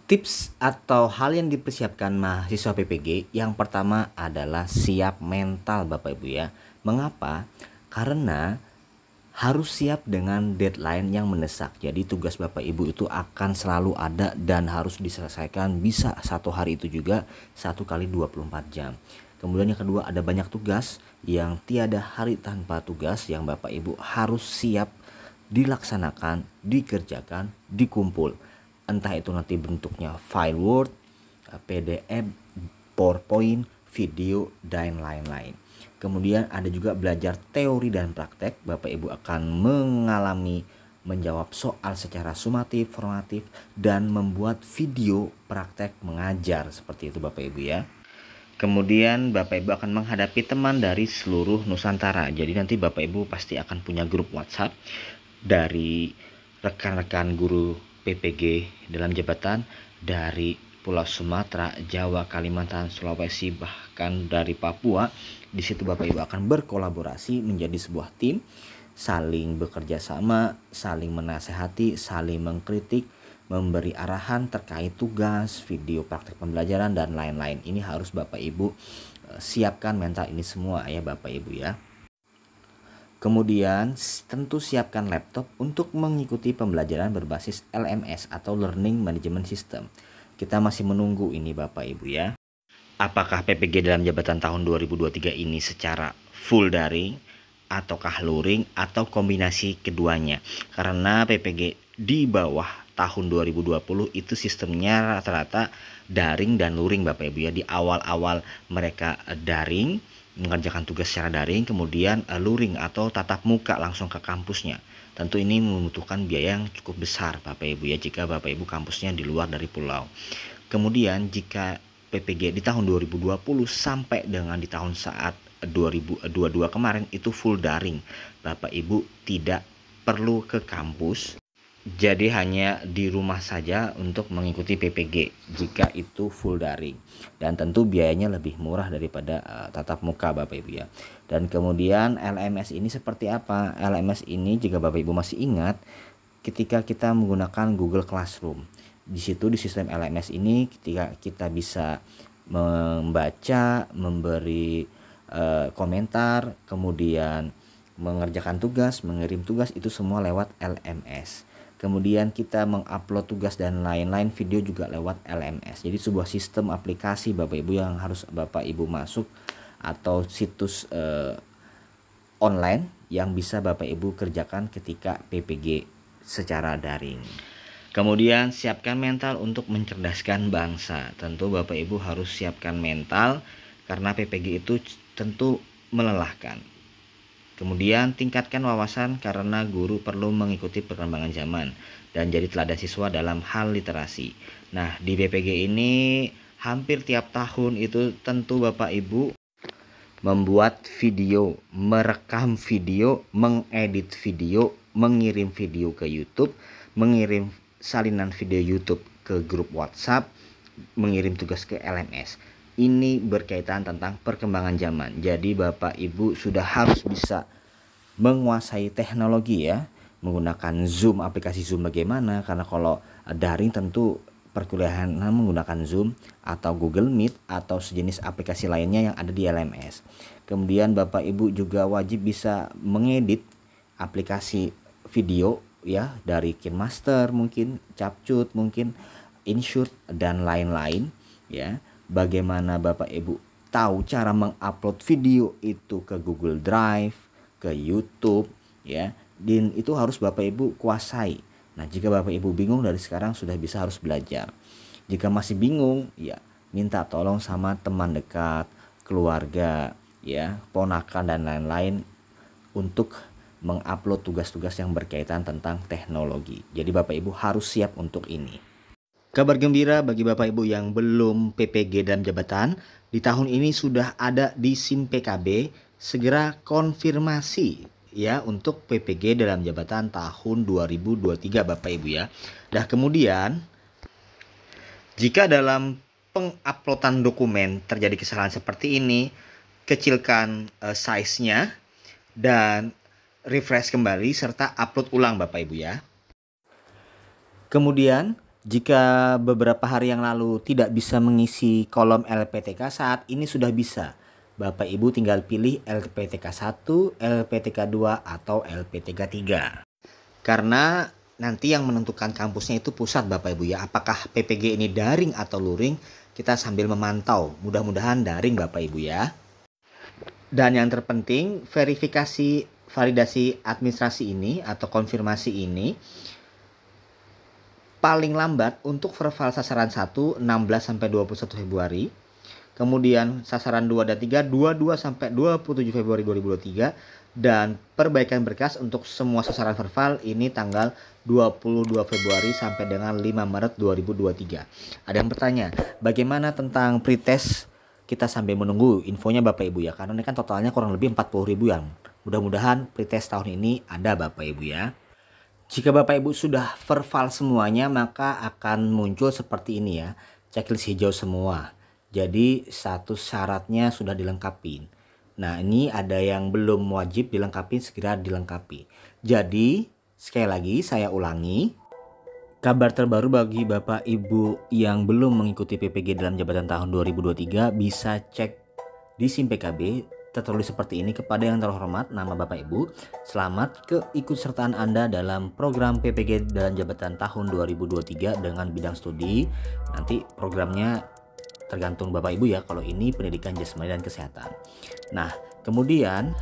Tips atau hal yang dipersiapkan mahasiswa PPG yang pertama adalah siap mental Bapak Ibu ya. Mengapa? Karena harus siap dengan deadline yang mendesak. Jadi tugas Bapak Ibu itu akan selalu ada dan harus diselesaikan bisa satu hari itu juga 1 kali 24 jam. Kemudian yang kedua ada banyak tugas yang tiada hari tanpa tugas yang Bapak Ibu harus siap dilaksanakan, dikerjakan, dikumpul. Entah itu nanti bentuknya file Word, PDF, PowerPoint, video, dan lain-lain. Kemudian ada juga belajar teori dan praktek. Bapak Ibu akan mengalami menjawab soal secara sumatif, formatif, dan membuat video praktek mengajar. Seperti itu Bapak Ibu ya. Kemudian Bapak Ibu akan menghadapi teman dari seluruh Nusantara. Jadi nanti Bapak Ibu pasti akan punya grup WhatsApp dari rekan-rekan guru PPG dalam jabatan dari Pulau Sumatera, Jawa, Kalimantan, Sulawesi, bahkan dari Papua. Di situ Bapak Ibu akan berkolaborasi menjadi sebuah tim, saling bekerja sama, saling menasehati, saling mengkritik, memberi arahan terkait tugas, video praktek pembelajaran, dan lain-lain. Ini harus Bapak Ibu siapkan mental ini semua ya Bapak Ibu ya. Kemudian tentu siapkan laptop untuk mengikuti pembelajaran berbasis LMS atau Learning Management System. Kita masih menunggu ini Bapak Ibu ya. Apakah PPG dalam jabatan tahun 2023 ini secara full daring ataukah luring atau kombinasi keduanya? Karena PPG di bawah tahun 2020 itu sistemnya rata-rata daring dan luring Bapak Ibu ya. Di awal-awal mereka daring, mengerjakan tugas secara daring, kemudian luring atau tatap muka langsung ke kampusnya. Tentu ini membutuhkan biaya yang cukup besar Bapak Ibu ya, jika Bapak Ibu kampusnya di luar dari pulau. Kemudian jika PPG di tahun 2020 sampai dengan di tahun saat 2022 kemarin itu full daring, Bapak Ibu tidak perlu ke kampus. Jadi hanya di rumah saja untuk mengikuti PPG jika itu full daring, dan tentu biayanya lebih murah daripada tatap muka Bapak Ibu ya. Dan kemudian LMS ini seperti apa? LMS ini jika Bapak Ibu masih ingat ketika kita menggunakan Google Classroom. Di situ di sistem LMS ini ketika kita bisa membaca, memberi komentar, kemudian mengerjakan tugas, mengirim tugas, itu semua lewat LMS. Kemudian kita mengupload tugas dan lain-lain, video juga lewat LMS. Jadi sebuah sistem aplikasi Bapak Ibu yang harus Bapak Ibu masuk, atau situs online yang bisa Bapak Ibu kerjakan ketika PPG secara daring. Kemudian siapkan mental untuk mencerdaskan bangsa. Tentu Bapak Ibu harus siapkan mental karena PPG itu tentu melelahkan. Kemudian tingkatkan wawasan karena guru perlu mengikuti perkembangan zaman dan jadi teladan siswa dalam hal literasi. Nah, di BPG ini hampir tiap tahun itu tentu Bapak Ibu membuat video, merekam video, mengedit video, mengirim video ke YouTube, mengirim salinan video YouTube ke grup WhatsApp, mengirim tugas ke LMS. Ini berkaitan tentang perkembangan zaman. Jadi Bapak Ibu sudah harus bisa menguasai teknologi ya, menggunakan Zoom, aplikasi Zoom bagaimana, karena kalau daring tentu perkuliahan menggunakan Zoom atau Google Meet atau sejenis aplikasi lainnya yang ada di LMS. Kemudian Bapak Ibu juga wajib bisa mengedit aplikasi video ya, dari KineMaster mungkin, Capcut mungkin, InShoot dan lain-lain ya. Bagaimana Bapak Ibu tahu cara mengupload video itu ke Google Drive, ke YouTube ya, dan itu harus Bapak Ibu kuasai. Nah, jika Bapak Ibu bingung dari sekarang sudah bisa harus belajar. Jika masih bingung ya, minta tolong sama teman dekat, keluarga ya, ponakan dan lain-lain untuk mengupload tugas-tugas yang berkaitan tentang teknologi. Jadi Bapak Ibu harus siap untuk ini. Kabar gembira bagi Bapak Ibu yang belum PPG dalam jabatan, di tahun ini sudah ada di SIM PKB. Segera konfirmasi ya untuk PPG dalam jabatan tahun 2023 Bapak Ibu ya. Nah, kemudian jika dalam penguploadan dokumen terjadi kesalahan seperti ini, kecilkan size-nya dan refresh kembali serta upload ulang Bapak Ibu ya. Kemudian Jika beberapa hari yang lalu tidak bisa mengisi kolom LPTK, saat ini sudah bisa. Bapak Ibu tinggal pilih LPTK 1, LPTK 2, atau LPTK 3. Karena nanti yang menentukan kampusnya itu pusat Bapak Ibu ya. Apakah PPG ini daring atau luring, kita sambil memantau. Mudah-mudahan daring Bapak Ibu ya. Dan yang terpenting, verifikasi validasi administrasi ini atau konfirmasi ini paling lambat untuk verval sasaran 1 16 sampai 21 Februari. Kemudian sasaran 2 dan 3 22 sampai 27 Februari 2023 dan perbaikan berkas untuk semua sasaran verval ini tanggal 22 Februari sampai dengan 5 Maret 2023. Ada yang bertanya, bagaimana tentang pretest? Kita sambil menunggu infonya Bapak Ibu ya, karena ini kan totalnya kurang lebih 40.000 yang mudah-mudahan pretest tahun ini ada Bapak Ibu ya. Jika Bapak Ibu sudah verval semuanya, maka akan muncul seperti ini ya, checklist hijau semua. Jadi status syaratnya sudah dilengkapi. Nah, ini ada yang belum wajib dilengkapi, segera dilengkapi. Jadi sekali lagi saya ulangi, kabar terbaru bagi Bapak Ibu yang belum mengikuti PPG dalam jabatan tahun 2023 bisa cek di SIM PKB tertulis seperti ini. Kepada yang terhormat, nama Bapak Ibu, selamat keikutsertaan Anda dalam program PPG dalam jabatan tahun 2023 dengan bidang studi. Nanti programnya tergantung Bapak Ibu ya, kalau ini pendidikan jasmani dan kesehatan. Nah, kemudian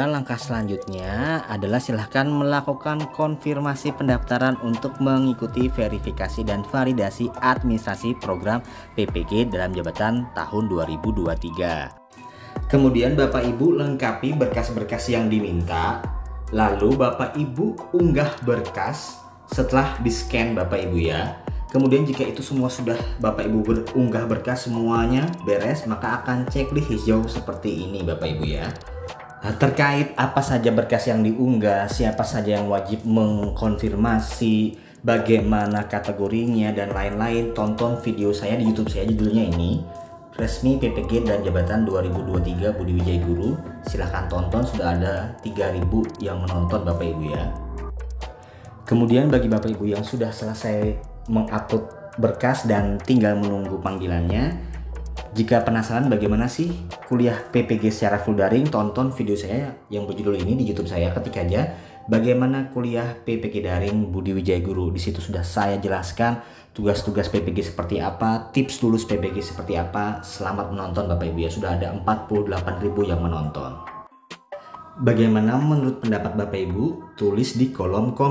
langkah selanjutnya adalah silahkan melakukan konfirmasi pendaftaran untuk mengikuti verifikasi dan validasi administrasi program PPG dalam jabatan tahun 2023. Kemudian Bapak Ibu lengkapi berkas-berkas yang diminta, lalu Bapak Ibu unggah berkas setelah di-scan Bapak Ibu ya. Kemudian jika itu semua sudah Bapak Ibu unggah berkas semuanya beres, maka akan checklist hijau seperti ini Bapak Ibu ya. Terkait apa saja berkas yang diunggah, siapa saja yang wajib mengkonfirmasi, bagaimana kategorinya dan lain-lain, tonton video saya di YouTube saya, judulnya ini Resmi PPG dan Jabatan 2023 Budi Wijaya Guru. Silahkan tonton, sudah ada 3.000 yang menonton Bapak Ibu ya. Kemudian bagi Bapak Ibu yang sudah selesai mengupload berkas dan tinggal menunggu panggilannya, jika penasaran bagaimana sih kuliah PPG secara full daring, tonton video saya yang berjudul ini di YouTube saya. Ketik aja bagaimana kuliah PPG daring Budi Wijaya Guru. Di situ sudah saya jelaskan tugas-tugas PPG seperti apa, tips lulus PPG seperti apa. Selamat menonton Bapak Ibu ya. Sudah ada 48.000 yang menonton. Bagaimana menurut pendapat Bapak Ibu? Tulis di kolom komentar.